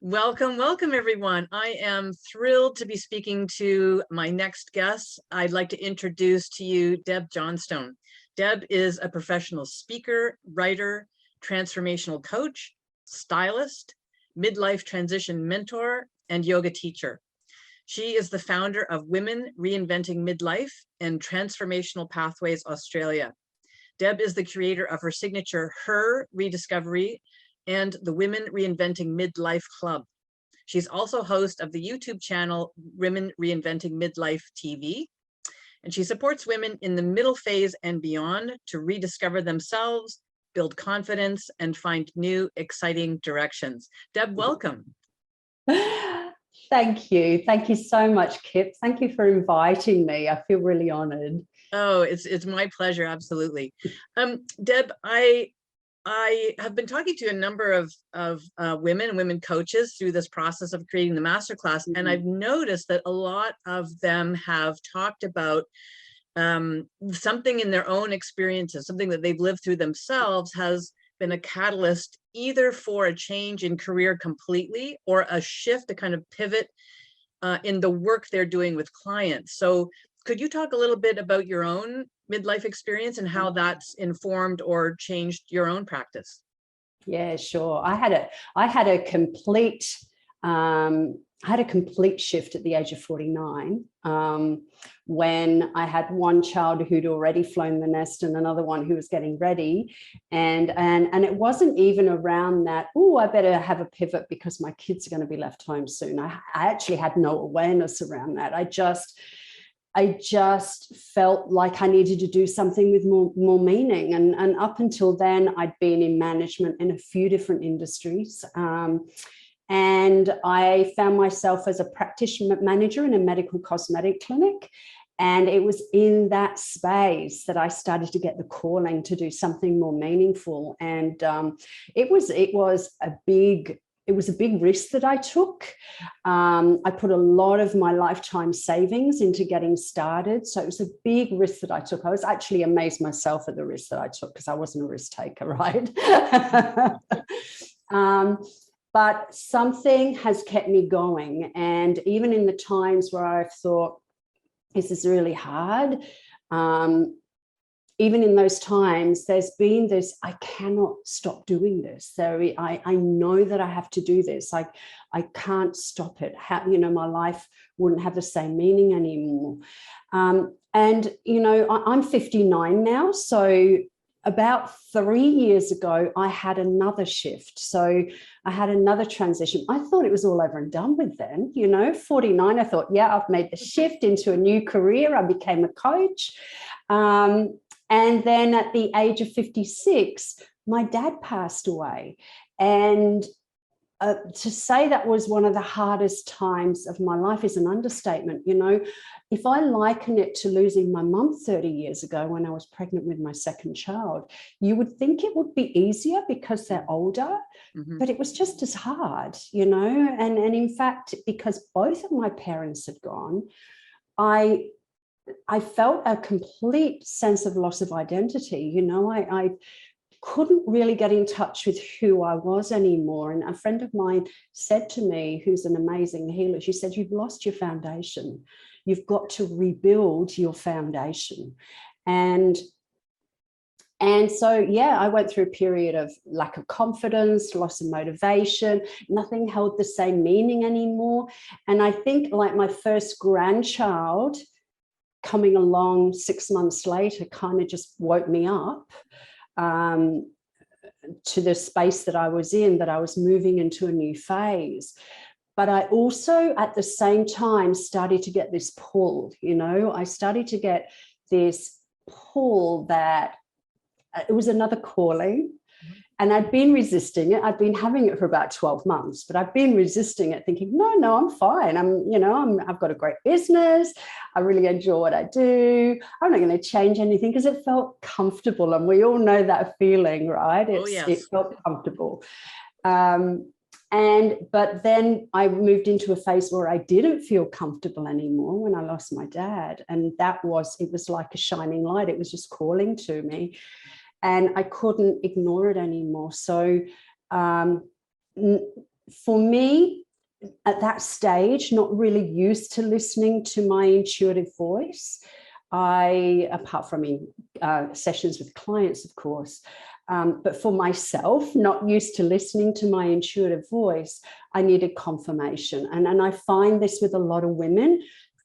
Welcome, welcome everyone. I am thrilled to be speaking to my next guest. I'd like to introduce to you Deb Johnstone. Deb is a professional speaker, writer, transformational coach, stylist, midlife transition mentor, and yoga teacher. She is the founder of Women Reinventing Midlife and Transformational Pathways Australia. Deb is the creator of her signature Her Rediscovery and the Women Reinventing Midlife Club. She's also host of the YouTube channel Women Reinventing Midlife TV, and she supports women in the middle phase and beyond to rediscover themselves, build confidence, and find new, exciting directions. Deb, welcome. Thank you. Thank you so much, Kip. Thank you for inviting me. I feel really honored. Oh, it's my pleasure. Absolutely. Deb, I have been talking to a number of women and women coaches through this process of creating the masterclass, and I've noticed that a lot of them have talked about something in their own experiences, something that they've lived through themselves has been a catalyst either for a change in career completely or a shift, a kind of pivot in the work they're doing with clients. So could you talk a little bit about your own midlife experience and how that's informed or changed your own practice? Yeah, sure. I had a complete shift at the age of 49 when I had one child who'd already flown the nest and another one who was getting ready, and it wasn't even around that, oh, I better have a pivot because my kids are going to be left home soon. I actually had no awareness around that. I just felt like I needed to do something with more meaning. And up until then, I'd been in management in a few different industries. And I found myself as a practice manager in a medical cosmetic clinic. And it was in that space that I started to get the calling to do something more meaningful. And it was a big risk that I took. I put a lot of my lifetime savings into getting started. So it was a big risk that I took. I was actually amazed myself at the risk that I took because I wasn't a risk taker, right? But something has kept me going. And even in the times where I've thought, this is really hard, even in those times, there's been this, I cannot stop doing this. So I know that I have to do this. I can't stop it. My life wouldn't have the same meaning anymore. And, I'm 59 now. So about 3 years ago, I had another shift. So I had another transition. I thought it was all over and done with then, 49. I thought, yeah, I've made the shift into a new career. I became a coach. And then at the age of 56, my dad passed away. And to say that was one of the hardest times of my life is an understatement. If I liken it to losing my mum 30 years ago when I was pregnant with my second child, you would think it would be easier because they're older, but it was just as hard, and in fact, because both of my parents had gone, I felt a complete sense of loss of identity. I couldn't really get in touch with who I was anymore. And a friend of mine said to me, who's an amazing healer, she said, you've lost your foundation. You've got to rebuild your foundation. And so, yeah, I went through a period of lack of confidence, loss of motivation. Nothing held the same meaning anymore. And I think like my first grandchild coming along 6 months later kind of just woke me up to the space that I was in, that I was moving into a new phase. But I also, at the same time, started to get this pull, I started to get this pull that it was another calling. And I'd been resisting it. I'd been having it for about 12 months, but I've been resisting it, thinking, no, I'm fine. I've got a great business. I really enjoy what I do. I'm not going to change anything because it felt comfortable. And we all know that feeling, right? It felt comfortable. But then I moved into a phase where I didn't feel comfortable anymore when I lost my dad. And it was like a shining light. It was just calling to me. And I couldn't ignore it anymore. So for me, at that stage, not really used to listening to my intuitive voice. Apart from in sessions with clients, of course, but for myself, not used to listening to my intuitive voice, I needed confirmation. And I find this with a lot of women.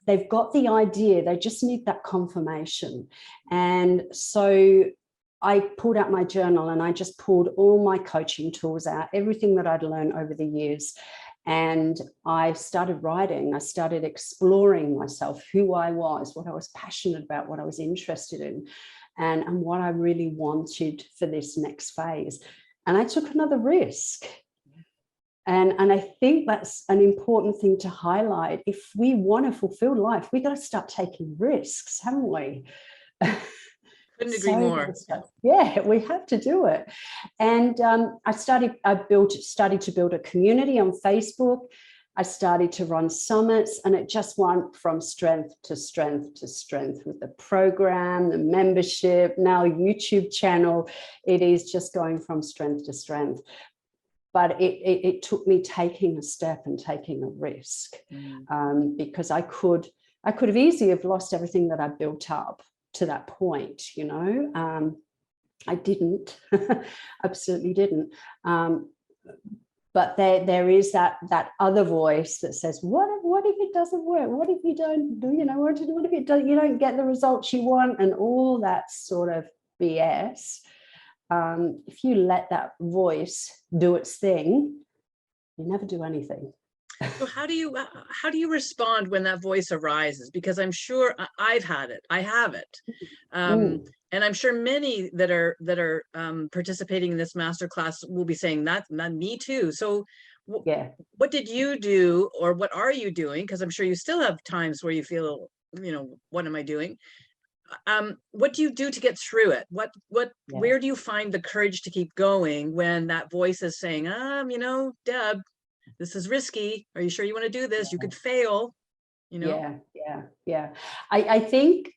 They've got the idea, they just need that confirmation. And so I pulled out my journal and I just pulled all my coaching tools out, everything that I'd learned over the years. And I started writing, I started exploring myself, who I was, what I was passionate about, what I was interested in, and what I really wanted for this next phase. And I took another risk. And I think that's an important thing to highlight. If we want a fulfilled life, we've got to start taking risks, haven't we? Couldn't agree more. Yeah, we have to do it. And I started to build a community on Facebook. I started to run summits, and it just went from strength to strength to strength with the program, the membership, now YouTube channel. It is just going from strength to strength. But it took me taking a step and taking a risk, because I could have easily have lost everything that I built up to that point, you know. I didn't, absolutely didn't. But there is that other voice that says, what if it doesn't work? What if you don't do, you know, what if you don't get the results you want, and all that sort of BS. If you let that voice do its thing, you never do anything. So how do you respond when that voice arises? Because I'm sure I've had it. I have it. And I'm sure many that are participating in this masterclass will be saying that me too. So what did you do, or what are you doing? Because I'm sure you still have times where you feel, you know, what am I doing? What do you do to get through it? Where do you find the courage to keep going when that voice is saying, you know, Deb, this is risky. Are you sure you want to do this? You could fail, you know? Yeah. I think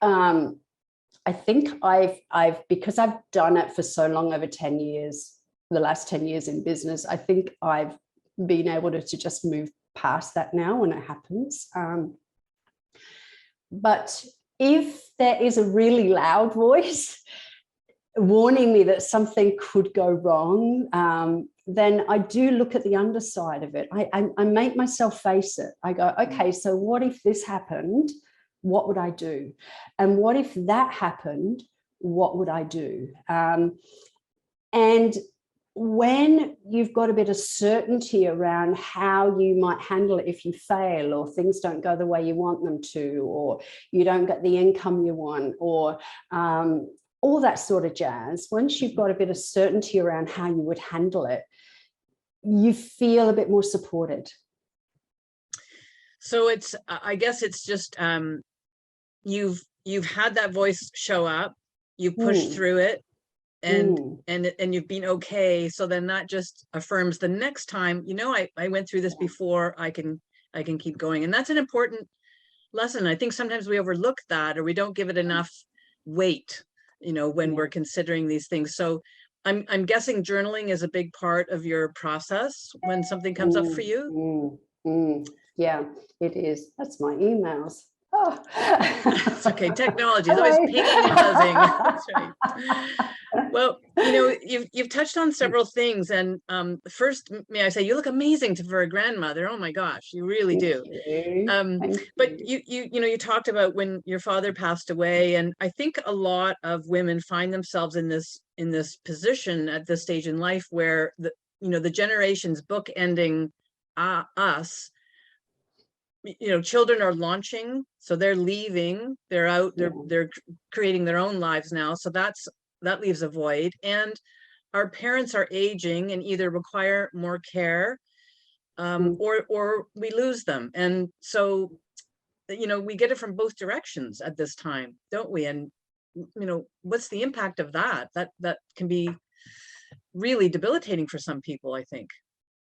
I've because I've done it for so long, over 10 years, the last 10 years in business, I think I've been able to just move past that now when it happens. But if there is a really loud voice warning me that something could go wrong, then I do look at the underside of it. I make myself face it. I go, okay, so what if this happened? What would I do? And what if that happened? What would I do? And when you've got a bit of certainty around how you might handle it if you fail, or things don't go the way you want them to, or you don't get the income you want, or all that sort of jazz, once you've got a bit of certainty around how you would handle it, you feel a bit more supported. So it's, I guess it's just, you've had that voice show up, you've pushed through it, and you've been okay. So then that just affirms the next time, you know, I went through this before, I can keep going. And that's an important lesson. I think sometimes we overlook that, or we don't give it enough weight, you know, when we're considering these things. So I'm guessing journaling is a big part of your process when something comes up for you. Yeah, it is. That's my emails. Oh. It's okay. Technology is always pinging and buzzing. That's right. Well, you know, you've touched on several things, and first, may I say, you look amazing for a grandmother. Oh my gosh, you really do. But you know, you talked about when your father passed away, and I think a lot of women find themselves in this position at this stage in life where the generations bookending us. You know, children are launching, so they're leaving, they're out, they're creating their own lives now. So that leaves a void, and our parents are aging and either require more care, or we lose them. And so, you know, we get it from both directions at this time, don't we? And, you know, what's the impact of that? That can be really debilitating for some people, I think.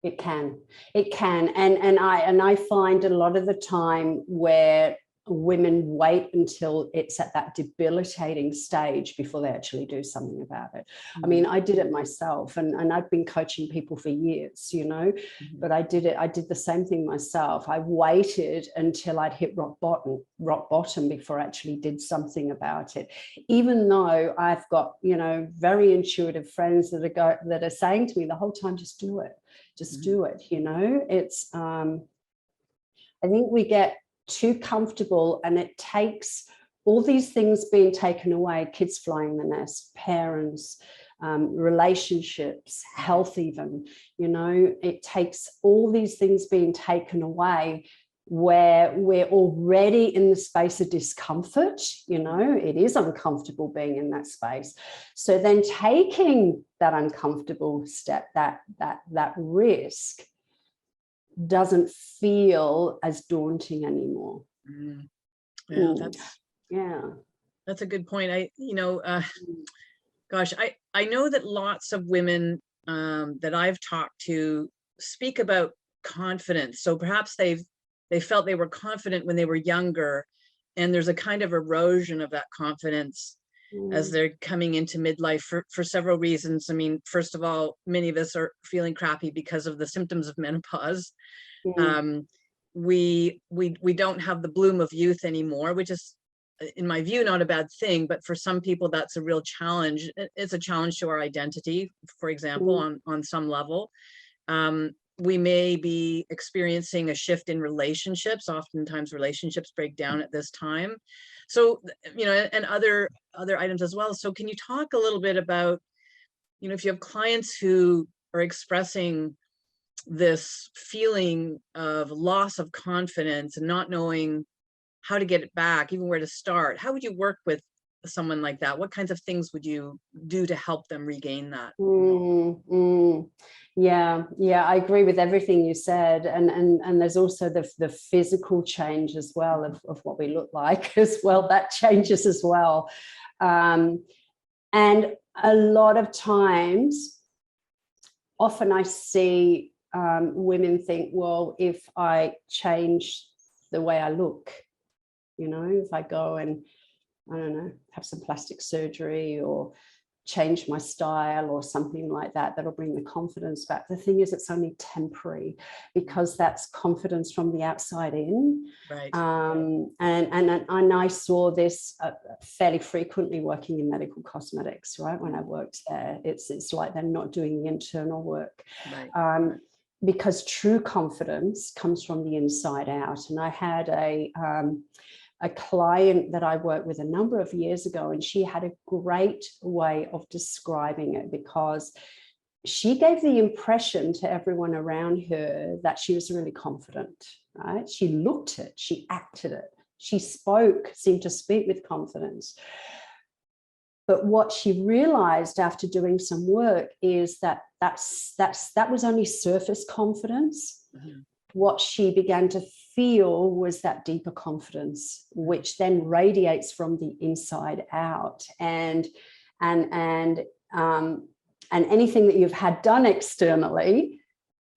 It can, and I find a lot of the time where women wait until it's at that debilitating stage before they actually do something about it. I mean, I did it myself, and I've been coaching people for years, you know, but I did the same thing myself. I waited until I'd hit rock bottom before I actually did something about it, even though I've got, you know, very intuitive friends that are saying to me the whole time, just do it, do it, you know. It's I think we get too comfortable, and it takes all these things being taken away, kids flying the nest, parents, relationships, health even, you know, it takes all these things being taken away where we're already in the space of discomfort, you know, it is uncomfortable being in that space. So then taking that uncomfortable step, that risk, doesn't feel as daunting anymore. That's a good point. Gosh, I know that lots of women that I've talked to speak about confidence. So perhaps they felt they were confident when they were younger, and there's a kind of erosion of that confidence as they're coming into midlife for several reasons. I mean, first of all, many of us are feeling crappy because of the symptoms of menopause. We don't have the bloom of youth anymore, which is, in my view, not a bad thing, but for some people that's a real challenge. It's a challenge to our identity, for example, on some level. We may be experiencing a shift in relationships. Oftentimes relationships break down at this time. So, you know, and other items as well. So can you talk a little bit about, you know, if you have clients who are expressing this feeling of loss of confidence and not knowing how to get it back, even where to start, how would you work with someone like that? What kinds of things would you do to help them regain that? Yeah, I agree with everything you said, and there's also the physical change as well of what we look like as well. That changes as well, and a lot of times, often I see women think, well, if I change the way I look, you know, if I go and, I don't know, have some plastic surgery or change my style or something like that, that'll bring the confidence back. The thing is, it's only temporary, because that's confidence from the outside in. Right. And I saw this fairly frequently working in medical cosmetics, right? When I worked there, it's like they're not doing the internal work. Right. Because true confidence comes from the inside out. And I had a client that I worked with a number of years ago, and she had a great way of describing it, because she gave the impression to everyone around her that she was really confident, right? She looked it, she acted it, she seemed to speak with confidence. But what she realized after doing some work is that was only surface confidence. What she began to feel was that deeper confidence, which then radiates from the inside out, and anything that you've had done externally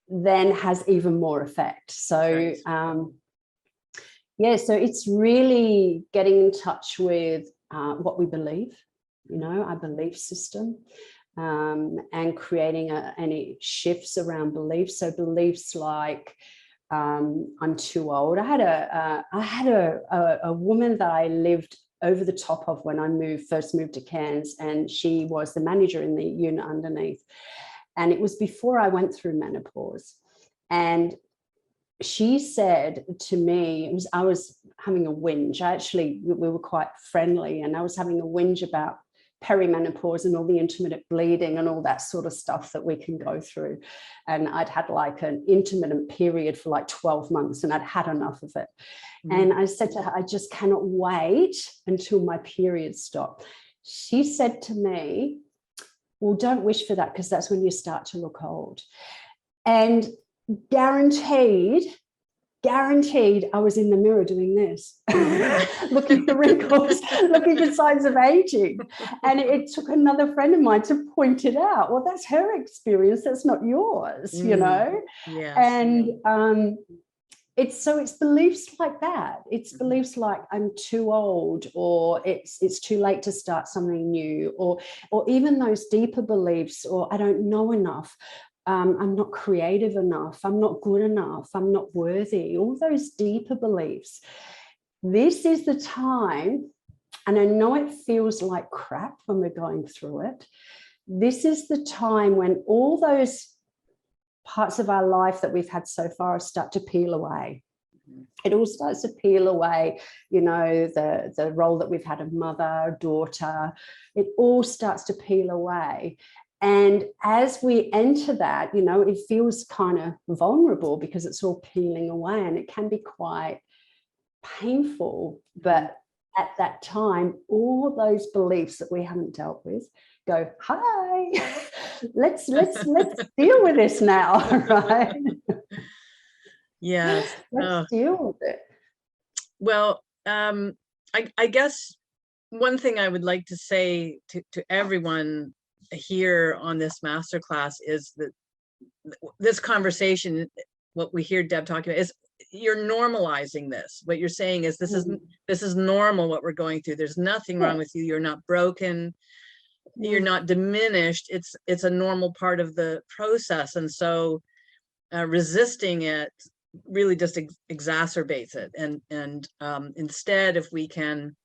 then has even more effect. So so it's really getting in touch with what we believe, you know, our belief system, and creating any shifts around beliefs. So beliefs like, I'm too old. I had a woman that I lived over the top of when I first moved to Cairns, and she was the manager in the unit underneath. And it was before I went through menopause. And she said to me, I was having a whinge. We were quite friendly, and I was having a whinge about perimenopause and all the intermittent bleeding and all that sort of stuff that we can go through. And I'd had like an intermittent period for like 12 months, and I'd had enough of it. And I said to her, I just cannot wait until my periods stop. She said to me, well, don't wish for that, because that's when you start to look old. And guaranteed, I was in the mirror doing this, looking for wrinkles, looking for signs of aging. And it took another friend of mine to point it out. Well, that's her experience, that's not yours, you know? Yes. And it's beliefs like that. It's beliefs like I'm too old, or it's too late to start something new, or even those deeper beliefs, or I don't know enough. I'm not creative enough. I'm not good enough. I'm not worthy. All those deeper beliefs. This is the time, and I know it feels like crap when we're going through it. This is the time when all those parts of our life that we've had so far start to peel away. It all starts to peel away, you know, the role that we've had of mother, daughter, it all starts to peel away. And as we enter that, you know, it feels kind of vulnerable because it's all peeling away, and it can be quite painful. But at that time, all those beliefs that we haven't dealt with go, hi, let's deal with this now, right? Yes. Let's deal with it. Well, I guess one thing I would like to say to everyone here on this masterclass is that this conversation, what we hear Deb talking about, is you're normalizing this. What you're saying is this is normal, what we're going through. There's nothing wrong with you. You're not broken. You're not diminished. It's a normal part of the process. And so resisting it really just exacerbates it. And instead, if we can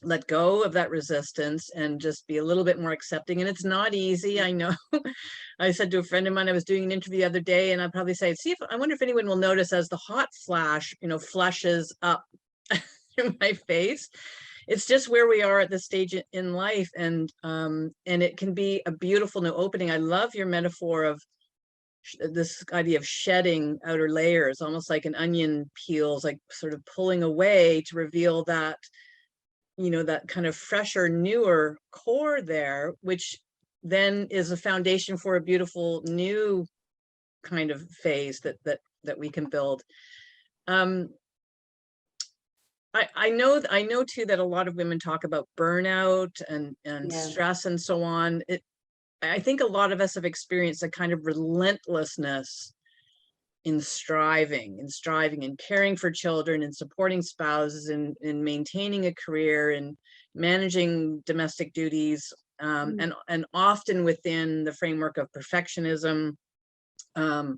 let go of that resistance and just be a little bit more accepting, and it's not easy, I know. I said to a friend of mine, I was doing an interview the other day, and I'd probably say, I wonder if anyone will notice as the hot flash, you know, flushes up in my face. It's just where we are at this stage in life, and it can be a beautiful new opening. I love your metaphor of this idea of shedding outer layers, almost like an onion peels, like sort of pulling away to reveal that, you know, that kind of fresher, newer core there, which then is a foundation for a beautiful new kind of phase that we can build. I know too that a lot of women talk about burnout and stress and so on. I think a lot of us have experienced a kind of relentlessness in striving and caring for children and supporting spouses and maintaining a career and managing domestic duties, and often within the framework of perfectionism. And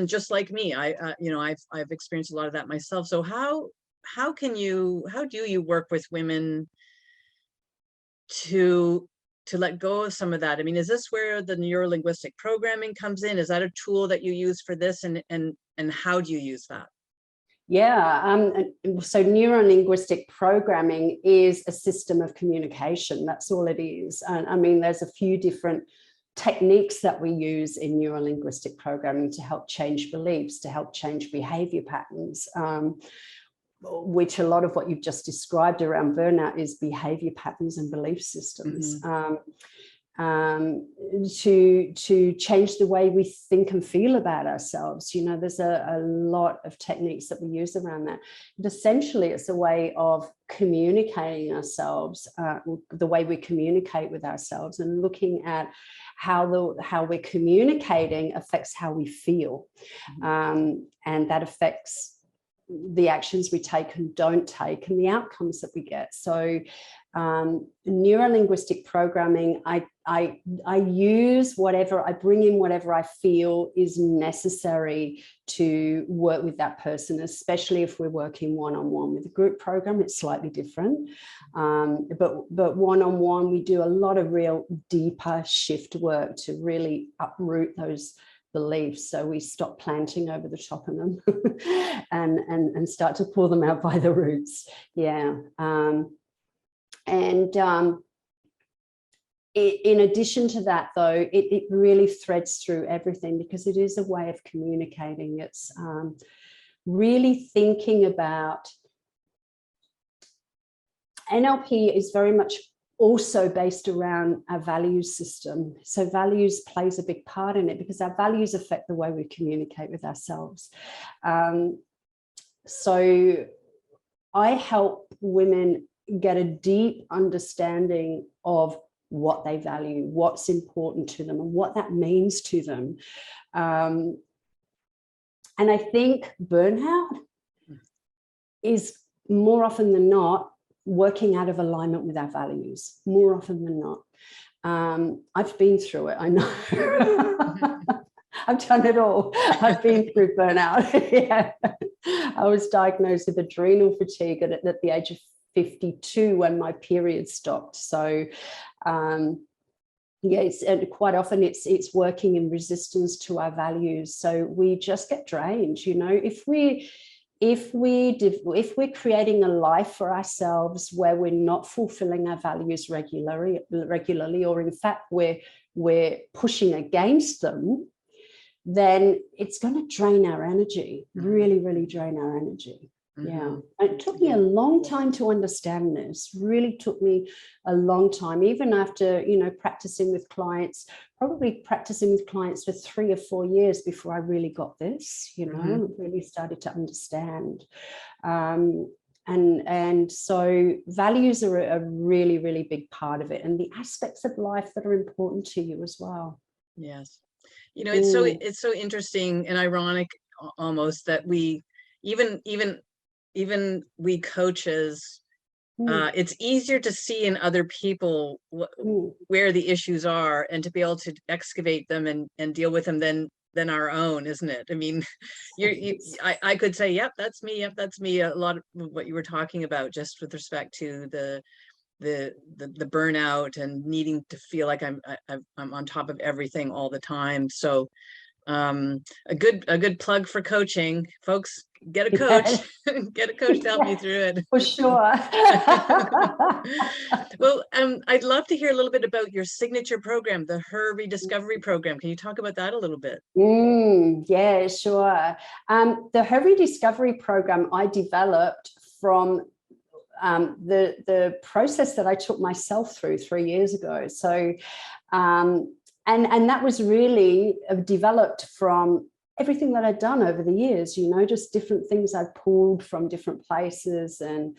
just like me, you know, I've experienced a lot of that myself. So how do you work with women to let go of some of that? I mean, is this where the neurolinguistic programming comes in? Is that a tool that you use for this, and how do you use that? Yeah, so neurolinguistic programming is a system of communication. That's all it is. And I mean, there's a few different techniques that we use in neurolinguistic programming to help change beliefs, to help change behavior patterns, which a lot of what you've just described around burnout is behavior patterns and belief systems. To change the way we think and feel about ourselves. You know, there's a lot of techniques that we use around that. But essentially, it's a way of communicating ourselves, the way we communicate with ourselves, and looking at how we're communicating affects how we feel. And that affects the actions we take and don't take, and the outcomes that we get. So neurolinguistic programming, I use whatever, I bring in whatever I feel is necessary to work with that person, especially if we're working one-on-one. With a group program, it's slightly different. But one-on-one, we do a lot of real deeper shift work to really uproot those beliefs, so we stop planting over the top of them and start to pull them out by the roots. In addition to that, though, it really threads through everything, because it is a way of communicating. It's really thinking about, NLP is very much also based around our values system. So values plays a big part in it, because our values affect the way we communicate with ourselves. So I help women get a deep understanding of what they value, what's important to them, and what that means to them. And I think burnout is more often than not working out of alignment with our values, more often than not. I've been through it, I know. I've done it all. I've been through burnout. Yeah. I was diagnosed with adrenal fatigue at the age of 52 when my period stopped. So yeah, and quite often it's working in resistance to our values. So we just get drained, you know. If we're creating a life for ourselves where we're not fulfilling our values regularly, or in fact we're pushing against them, then it's going to drain our energy, really, really drain our energy. Yeah. It took me a long time to understand this, really took me a long time, even after, you know, practicing with clients, probably practicing with clients for 3 or 4 years before I really got this, you know, really started to understand. And so values are a really, really big part of it, and the aspects of life that are important to you as well. Yes. You know, it's so interesting and ironic almost that we even we coaches, it's easier to see in other people where the issues are and to be able to excavate them and deal with them than our own, isn't it? I mean, I could say, yep, that's me. Yep, that's me. A lot of what you were talking about, just with respect to the burnout and needing to feel like I'm on top of everything all the time. So a good plug for coaching, folks. Get a coach. Get a coach to help you through it. For sure. Well, I'd love to hear a little bit about your signature program, the Her Rediscovery Program. Can you talk about that a little bit? Yeah, sure. The Her Rediscovery Program I developed from the process that I took myself through 3 years ago. So, and that was really developed from everything that I'd done over the years, you know, just different things I'd pulled from different places. And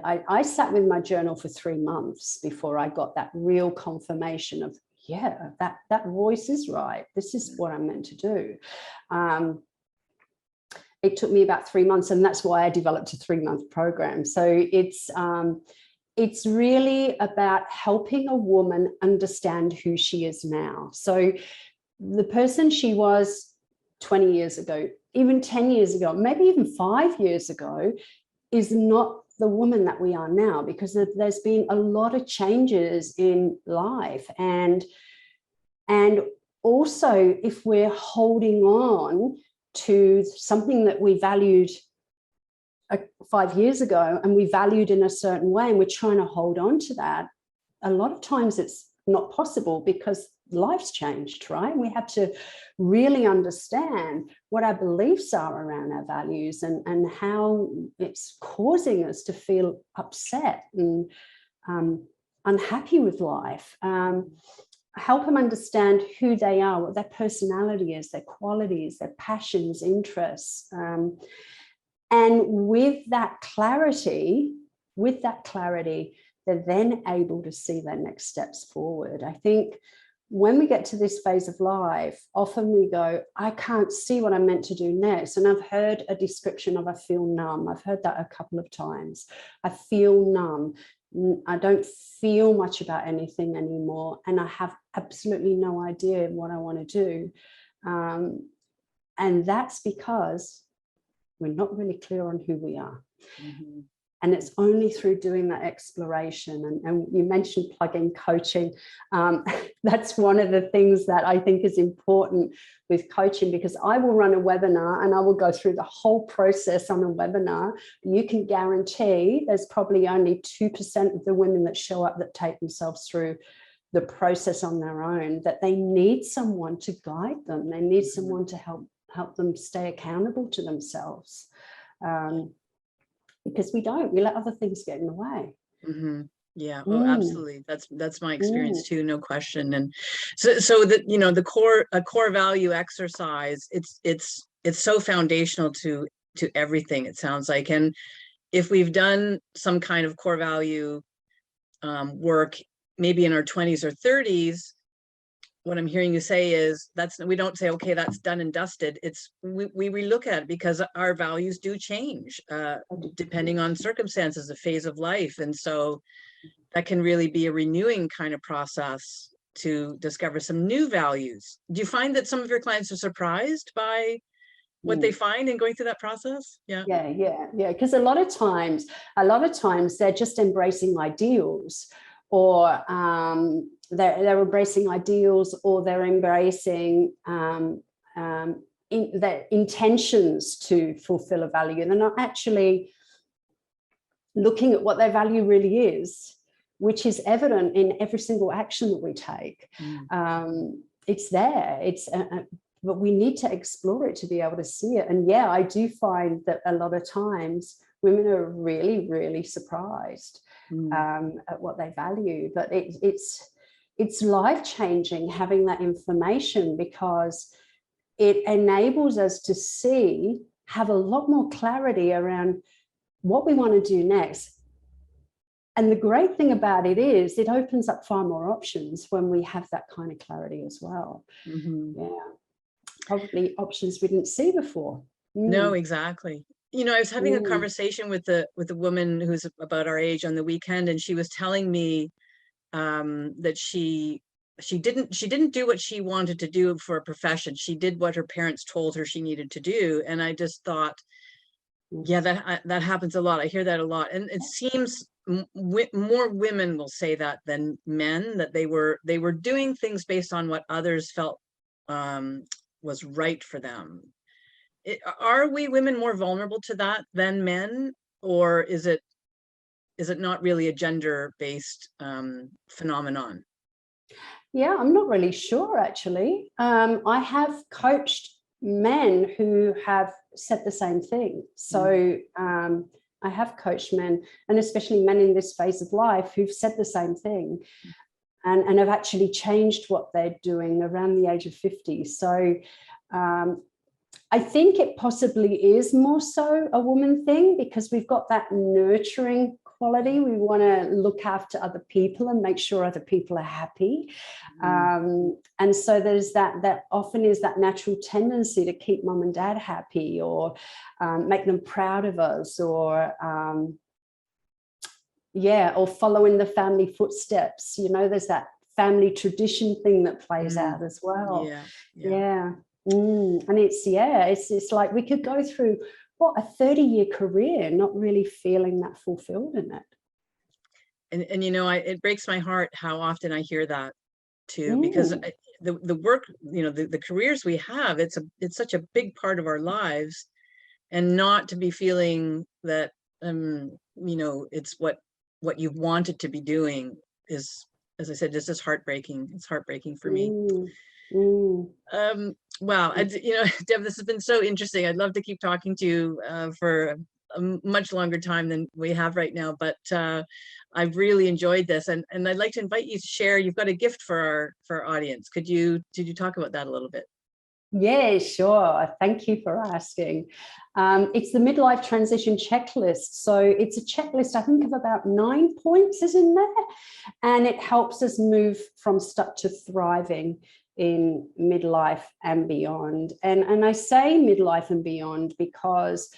I sat with my journal for 3 months before I got that real confirmation of, yeah, that voice is right. This is what I'm meant to do. It took me about 3 months, and that's why I developed a 3-month program. So it's really about helping a woman understand who she is now. So the person she was 20 years ago, even 10 years ago, maybe even 5 years ago, is not the woman that we are now, because there's been a lot of changes in life. And also, if we're holding on to something that we valued 5 years ago and we valued in a certain way, and we're trying to hold on to that, a lot of times it's not possible because life's changed, right? We have to really understand what our beliefs are around our values and how it's causing us to feel upset and unhappy with life. Help them understand who they are, what their personality is, their qualities, their passions, interests. And with that clarity, they're then able to see their next steps forward. I think when we get to this phase of life, often we go, I can't see what I'm meant to do next. And I've heard a description of I feel numb. I've heard that a couple of times. I feel numb. I don't feel much about anything anymore. And I have absolutely no idea what I want to do. And that's because we're not really clear on who we are. And it's only through doing that exploration. And you mentioned plug-in coaching. That's one of the things that I think is important with coaching, because I will run a webinar and I will go through the whole process on a webinar. You can guarantee there's probably only 2% of the women that show up that take themselves through the process on their own, that they need someone to guide them. They need someone to help them stay accountable to themselves. Because we let other things get in the way. Yeah, oh, absolutely. That's my experience too, no question. And so that, you know, a core value exercise, it's so foundational to everything, it sounds like. And if we've done some kind of core value work, maybe in our 20s or 30s, what I'm hearing you say is we don't say, okay, that's done and dusted. It's we relook at it because our values do change depending on circumstances, the phase of life. And so that can really be a renewing kind of process to discover some new values. Do you find that some of your clients are surprised by what they find in going through that process? Yeah. Because a lot of times they're just embracing ideals, or they're embracing ideals, or they're embracing their intentions to fulfill a value. And they're not actually looking at what their value really is, which is evident in every single action that we take. It's there. But we need to explore it to be able to see it. And yeah, I do find that a lot of times women are really, really surprised at what they value. But it's life-changing having that information, because it enables us to have a lot more clarity around what we want to do next. And the great thing about it is it opens up far more options when we have that kind of clarity as well. Yeah, probably options we didn't see before. No, exactly. You know, I was having a conversation with a woman who's about our age on the weekend, and she was telling me that she didn't do what she wanted to do for a profession. She did what her parents told her she needed to do. And I just thought, yeah, that happens a lot. I hear that a lot. And it seems more women will say that than men, that they were doing things based on what others felt was right for them. Are we women more vulnerable to that than men, or is it not really a gender-based phenomenon? Yeah, I'm not really sure, actually. I have coached men who have said the same thing. So I have coached men, and especially men in this phase of life, who've said the same thing and have actually changed what they're doing around the age of 50. So I think it possibly is more so a woman thing, because we've got that nurturing quality. We want to look after other people and make sure other people are happy. And so there's that often is that natural tendency to keep mum and dad happy, or make them proud of us, or or follow in the family footsteps. You know, there's that family tradition thing that plays out as well. And it's like we could go through a 30-year career not really feeling that fulfilled in it. And you know, it breaks my heart how often I hear that too, because the work, you know, the careers we have, it's such a big part of our lives, and not to be feeling that you know, it's what you've wanted to be doing is, as I said, this is heartbreaking. It's heartbreaking for me. Wow. You know, Deb, this has been so interesting. I'd love to keep talking to you for a much longer time than we have right now, but I've really enjoyed this, and I'd like to invite you to share. You've got a gift for our audience. Could you talk about that a little bit? Yeah, sure. Thank you for asking. It's the midlife transition checklist. So it's a checklist, I think, of about 9 points is in there, and it helps us move from stuck to thriving in midlife and beyond. And I say midlife and beyond because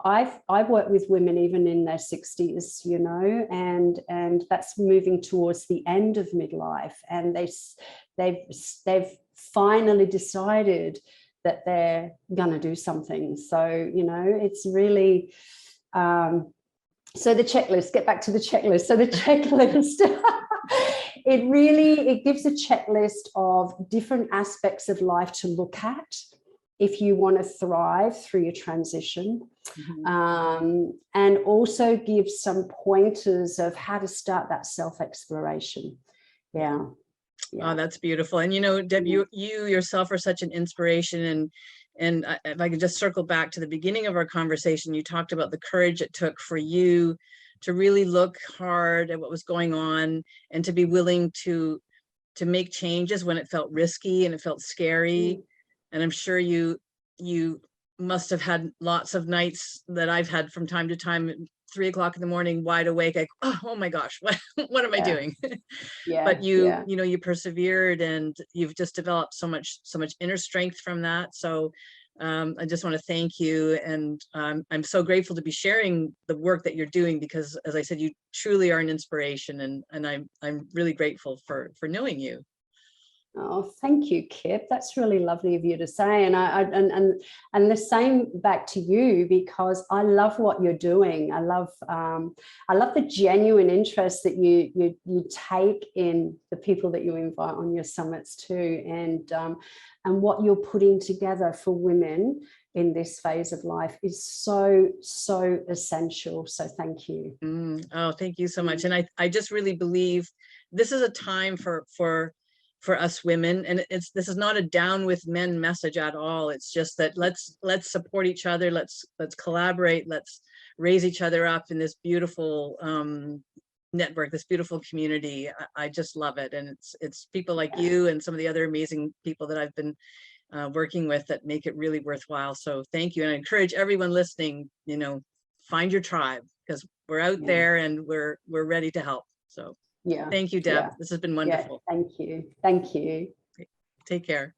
I've worked with women even in their 60s, you know, and that's moving towards the end of midlife, and they've finally decided that they're going to do something. So, you know, it's really so the checklist, get back to the checklist. So the checklist it gives a checklist of different aspects of life to look at if you want to thrive through your transition, and also gives some pointers of how to start that self-exploration. Oh, that's beautiful. And you know, Deb, you yourself are such an inspiration, and if I could just circle back to the beginning of our conversation, you talked about the courage it took for you to really look hard at what was going on, and to be willing to make changes when it felt risky and it felt scary. And I'm sure you must have had lots of nights that I've had from time to time 3 o'clock in the morning, wide awake, like, oh my gosh, what am I doing? Yeah. But you know, you persevered, and you've just developed so much inner strength from that. So I just want to thank you. And I'm so grateful to be sharing the work that you're doing, because as I said, you truly are an inspiration, and I'm really grateful for knowing you. Oh, thank you, Kip. That's really lovely of you to say, and and the same back to you, because I love what you're doing. I love the genuine interest that you take in the people that you invite on your summits too, and what you're putting together for women in this phase of life is so essential. So thank you. Oh, thank you so much. And I just really believe this is a time for us women, and this is not a down with men message at all. It's just that let's support each other, let's collaborate, let's raise each other up in this beautiful network, this beautiful community. I just love it, and it's people like you and some of the other amazing people that I've been working with that make it really worthwhile. So thank you, and I encourage everyone listening, you know, find your tribe, because we're out there and we're ready to help. So thank you, Deb. This has been wonderful. Thank you. Thank you. Take care.